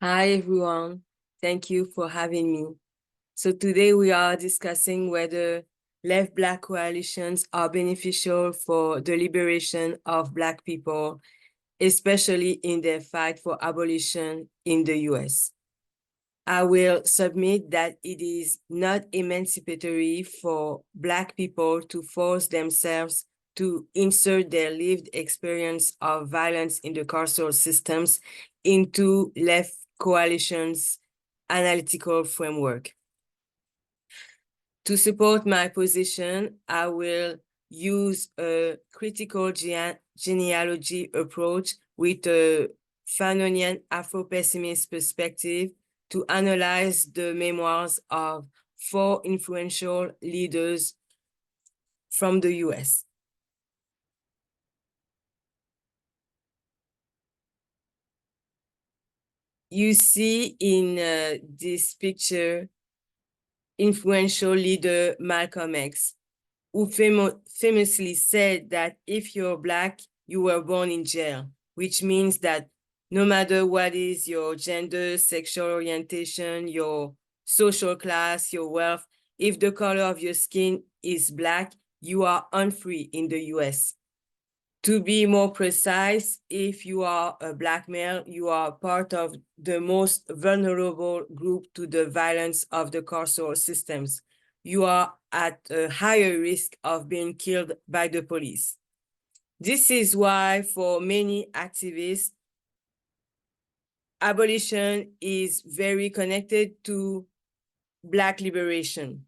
Hi, everyone. Thank you for having me. So today we are discussing whether left-Black coalitions are beneficial for the liberation of Black people, especially in their fight for abolition in the US. I will submit that it is not emancipatory for Black people to force themselves to insert their lived experience of violence in the carceral systems into left coalitions' analytical framework. To support my position, I will use a critical genealogy approach with a Fanonian Afro-pessimist perspective to analyze the memoirs of 4 influential leaders from the US. You see in this picture influential leader Malcolm X, who famously said that if you're Black, you were born in jail, which means that no matter what is your gender, sexual orientation, your social class, your wealth, if the color of your skin is Black, you are unfree in the US. To be more precise, if you are a Black male, you are part of the most vulnerable group to the violence of the carceral systems. You are at a higher risk of being killed by the police. This is why, for many activists, abolition is very connected to Black liberation.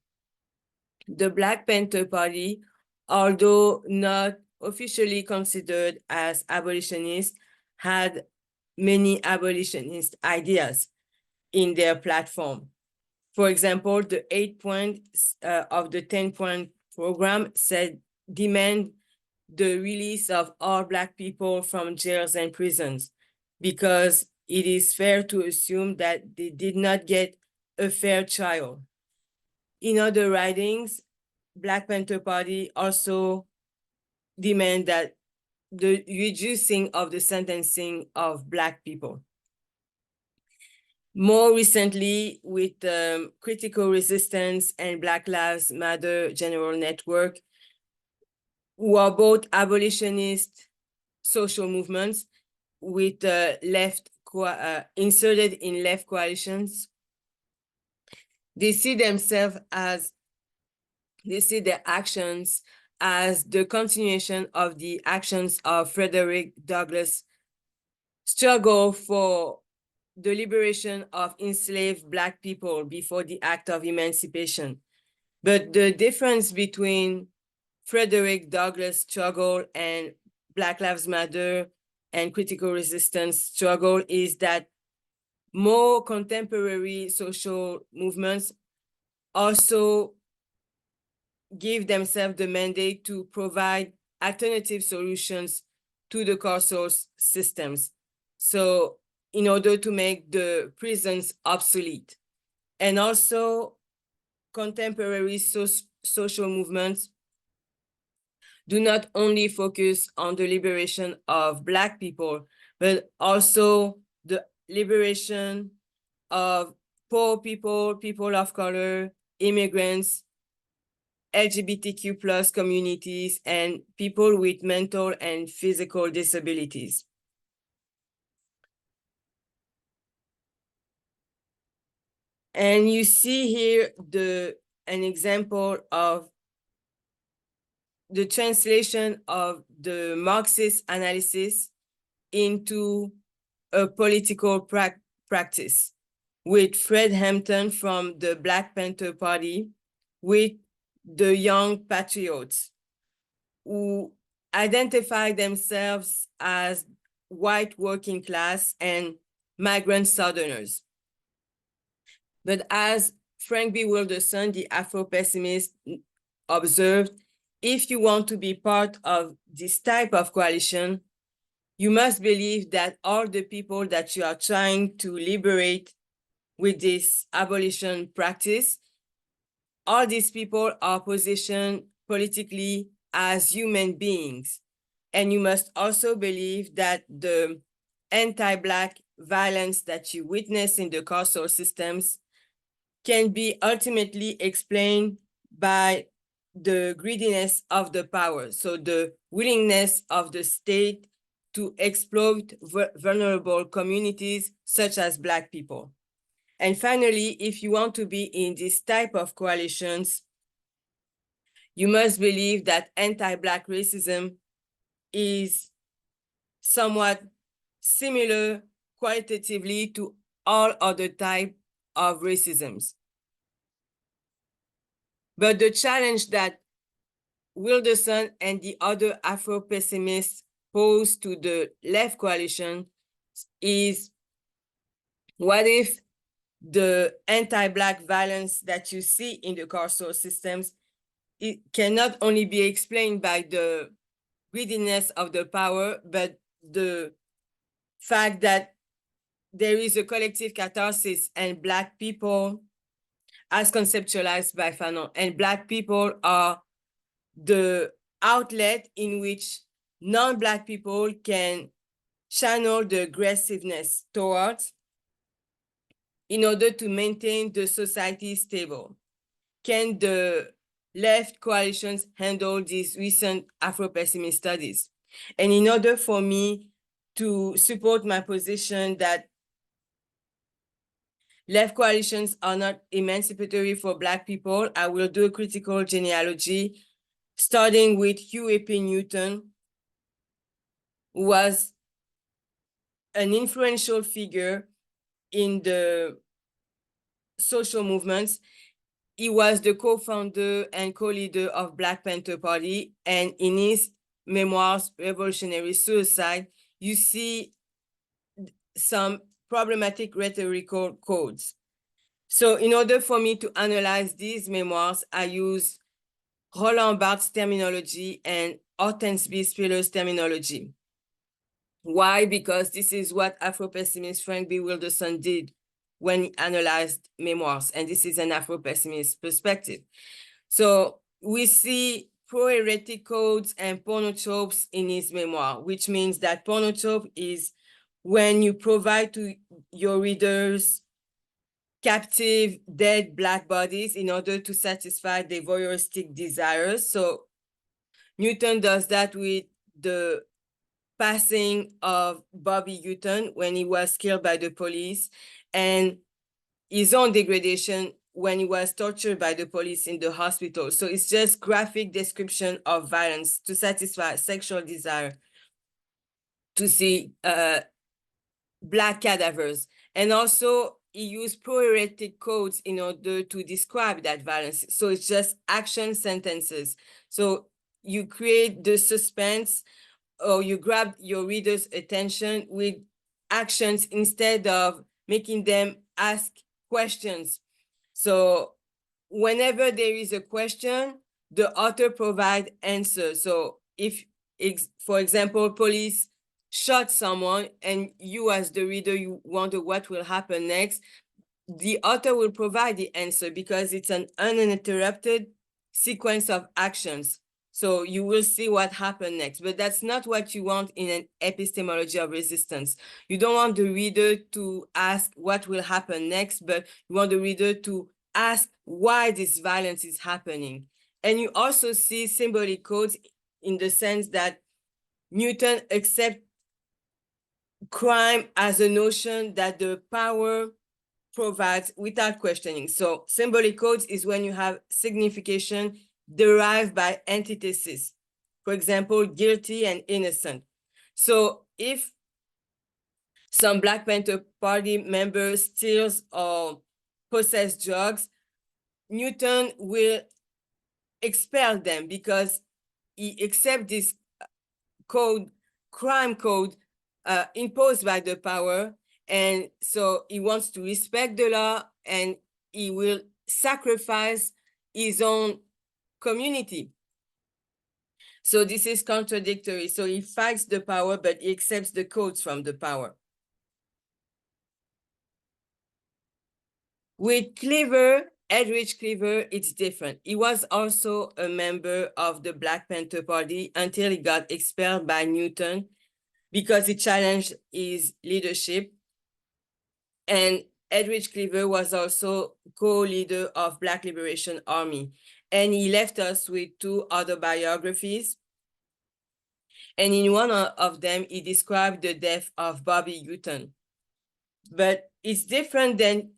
The Black Panther Party, although not officially considered as abolitionist, had many abolitionist ideas in their platform. For example, the 8 points of the 10-point program said demand the release of all Black people from jails and prisons, because it is fair to assume that they did not get a fair trial. In other writings, Black Panther Party also demand that the reducing of the sentencing of Black people. More recently, with Critical Resistance and Black Lives Matter General Network, who are both abolitionist social movements with inserted in left coalitions, they see their actions as the continuation of the actions of Frederick Douglass' struggle for the liberation of enslaved Black people before the Act of Emancipation. But the difference between Frederick Douglass' struggle and Black Lives Matter and Critical Resistance struggle is that more contemporary social movements also give themselves the mandate to provide alternative solutions to the carceral systems. So in order to make the prisons obsolete. And also contemporary social movements do not only focus on the liberation of Black people, but also the liberation of poor people, people of color, immigrants, LGBTQ plus communities, and people with mental and physical disabilities. And you see here an example of the translation of the Marxist analysis into a political practice with Fred Hampton from the Black Panther Party, with the Young Patriots, who identify themselves as white working class and migrant Southerners. But as Frank B. Wilderson, the Afro-pessimist, observed, if you want to be part of this type of coalition, you must believe that all the people that you are trying to liberate with this abolition practice, all these people are positioned politically as human beings. And you must also believe that the anti-Black violence that you witness in the carceral systems can be ultimately explained by the greediness of the power, so the willingness of the state to exploit vulnerable communities such as Black people. And finally, if you want to be in this type of coalitions, you must believe that anti-Black racism is somewhat similar qualitatively to all other types of racisms. But the challenge that Wilderson and the other Afro-pessimists pose to the left coalition is, what if the anti-Black violence that you see in the carceral systems, it cannot only be explained by the greediness of the power, but the fact that there is a collective catharsis and Black people, as conceptualized by Fanon, and Black people are the outlet in which non-Black people can channel the aggressiveness towards in order to maintain the society stable. Can the left coalitions handle these recent Afro-pessimist studies? And in order for me to support my position that left coalitions are not emancipatory for Black people, I will do a critical genealogy, starting with Huey P. Newton, who was an influential figure in the social movements. He was the co-founder and co-leader of Black Panther Party, and in his memoirs, Revolutionary Suicide, you see some problematic rhetorical codes. So in order for me to analyze these memoirs, I use Roland Barthes' terminology and Hortense Spiller's terminology. Why? Because this is what Afro-pessimist Frank B. Wilderson did when he analyzed memoirs, and this is an Afro-pessimist perspective. So we see pro-heretic codes and pornotropes in his memoir, which means that pornotrope is when you provide to your readers captive, dead Black bodies in order to satisfy their voyeuristic desires. So Newton does that with the passing of Bobby Hutton when he was killed by the police, and his own degradation when he was tortured by the police in the hospital. So it's just graphic description of violence to satisfy sexual desire, to see Black cadavers. And also he used pro-heretic codes in order to describe that violence. So it's just action sentences. So you create the suspense, or you grab your reader's attention with actions instead of making them ask questions. So whenever there is a question, the author provides answers. So if, for example, police shot someone and you as the reader, you wonder what will happen next, the author will provide the answer because it's an uninterrupted sequence of actions. So you will see what happened next, but that's not what you want in an epistemology of resistance. You don't want the reader to ask what will happen next, but you want the reader to ask why this violence is happening. And you also see symbolic codes in the sense that Newton accepts crime as a notion that the power provides without questioning. So symbolic codes is when you have signification derived by antithesis. For example, guilty and innocent. So if some Black Panther Party member steals or possesses drugs, Newton will expel them because he accepts this code, crime code imposed by the power. And so he wants to respect the law, and he will sacrifice his own community. So this is contradictory. So he fights the power, but he accepts the codes from the power. With Cleaver, Edwidge Cleaver, it's different. He was also a member of the Black Panther Party until he got expelled by Newton because he challenged his leadership. And Edwidge Cleaver was also co-leader of Black Liberation Army. And he left us with two autobiographies. And in one of them, he described the death of Bobby Hutton. But it's different than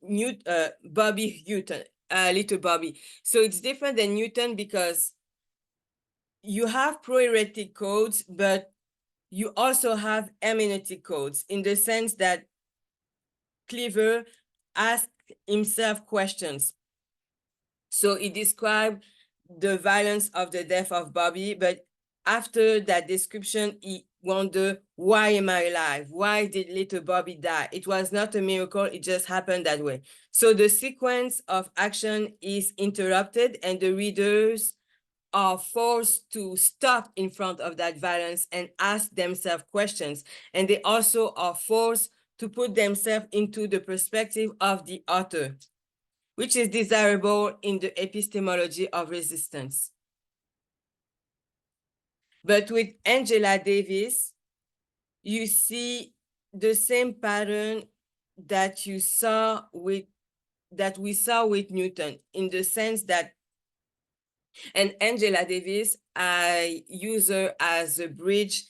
Bobby Hutton, little Bobby. So it's different than Newton because you have proheretic codes, but you also have hermeneutic codes in the sense that Cleaver asked himself questions. So he described the violence of the death of Bobby, but after that description, he wondered, why am I alive? Why did little Bobby die? It was not a miracle, it just happened that way. So the sequence of action is interrupted and the readers are forced to stop in front of that violence and ask themselves questions. And they also are forced to put themselves into the perspective of the author, which is desirable in the epistemology of resistance. But with Angela Davis, you see the same pattern that we saw with Newton, in the sense that, and Angela Davis, I use her as a bridge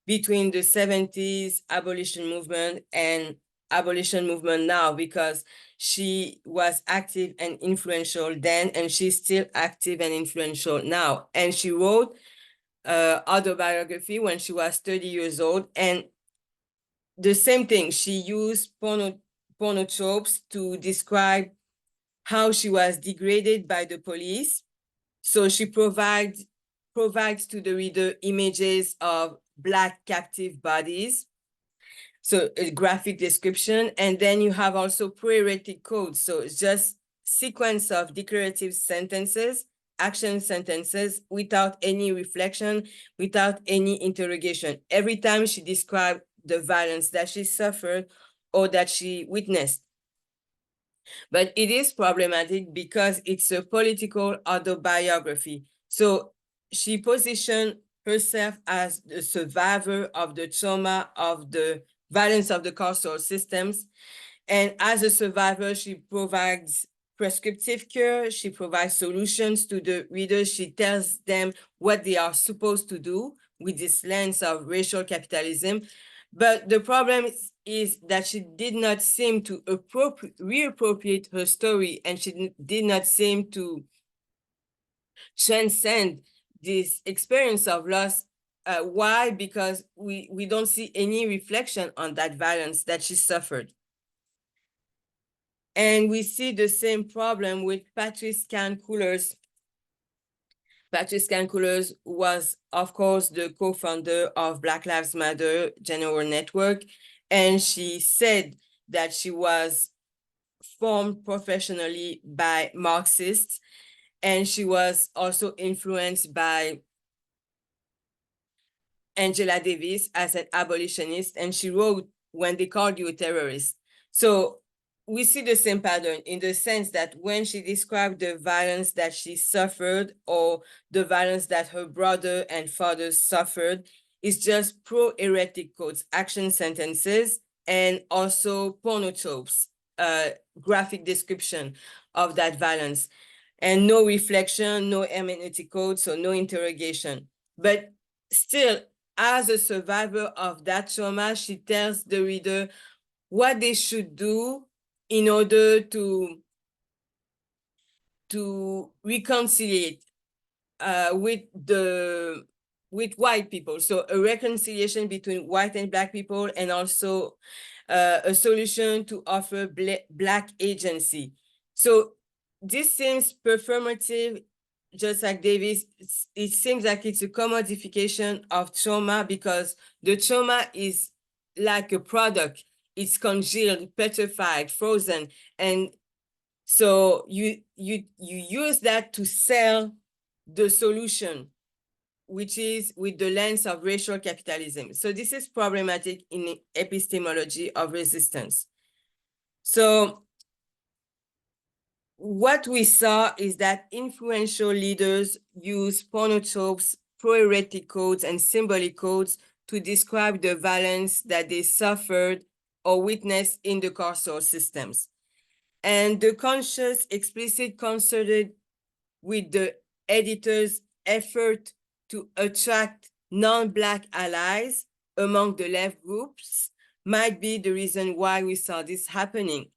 between the 70s abolition movement and abolition movement now, because she was active and influential then, and she's still active and influential now. And she wrote autobiography when she was 30 years old. And the same thing, she used pornotropes to describe how she was degraded by the police. So she provides to the reader images of Black captive bodies. So a graphic description. And then you have also proheretic codes. So it's just sequence of declarative sentences, action sentences, without any reflection, without any interrogation. Every time she described the violence that she suffered or that she witnessed. But it is problematic because it's a political autobiography. So she positioned herself as the survivor of the trauma of the violence of the carceral systems. And as a survivor, she provides prescriptive care. She provides solutions to the readers. She tells them what they are supposed to do with this lens of racial capitalism. But the problem is that she did not seem to reappropriate her story, and she did not seem to transcend this experience of loss. Why? Because we don't see any reflection on that violence that she suffered. And we see the same problem with Patrice Kahn-Coulers. Patrice Kahn-Coulers was, of course, the co-founder of Black Lives Matter General Network. And she said that she was formed professionally by Marxists. And she was also influenced by Angela Davis as an abolitionist. And she wrote, "When They Called You a Terrorist." So we see the same pattern in the sense that when she described the violence that she suffered or the violence that her brother and father suffered, it's just pro-heretic codes, action sentences, and also pornotropes, graphic description of that violence. And no reflection, no hermeneutic code, so no interrogation. But still, as a survivor of that trauma, she tells the reader what they should do in order to reconcile with white people. So a reconciliation between white and Black people, and also a solution to offer Black agency. So this seems performative, just like Davis. It seems like it's a commodification of trauma, because the trauma is like a product. It's congealed, petrified, frozen, and so you use that to sell the solution, which is with the lens of racial capitalism. So this is problematic in epistemology of resistance. So what we saw is that influential leaders use pornotropes, proheretic codes, and symbolic codes to describe the violence that they suffered or witnessed in the carceral systems. And the conscious, explicit concerted with the editor's effort to attract non-Black allies among the left groups might be the reason why we saw this happening.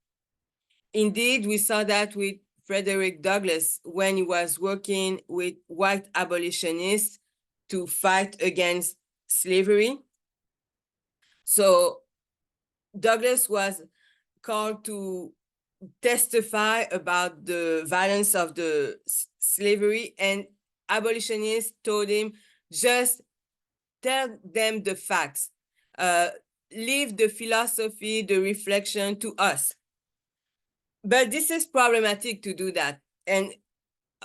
Indeed, we saw that with Frederick Douglass when he was working with white abolitionists to fight against slavery. So Douglass was called to testify about the violence of the slavery, and abolitionists told him, just tell them the facts. Leave the philosophy, the reflection to us. But this is problematic to do that. And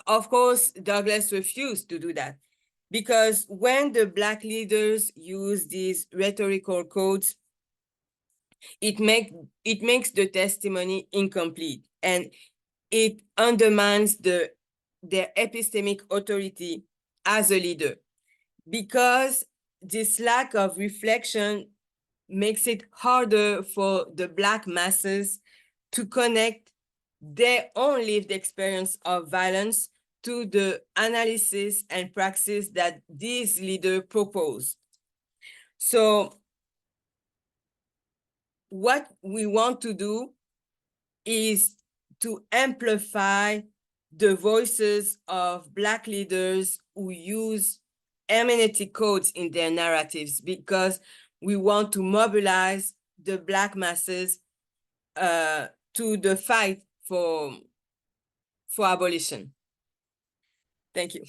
of course, Douglass refused to do that, because when the Black leaders use these rhetorical codes, it makes the testimony incomplete, and it undermines their epistemic authority as a leader, because this lack of reflection makes it harder for the Black masses to connect their own lived experience of violence to the analysis and praxis that these leaders propose. So what we want to do is to amplify the voices of Black leaders who use hermeneutic codes in their narratives, because we want to mobilize the Black masses to the fight for abolition. Thank you.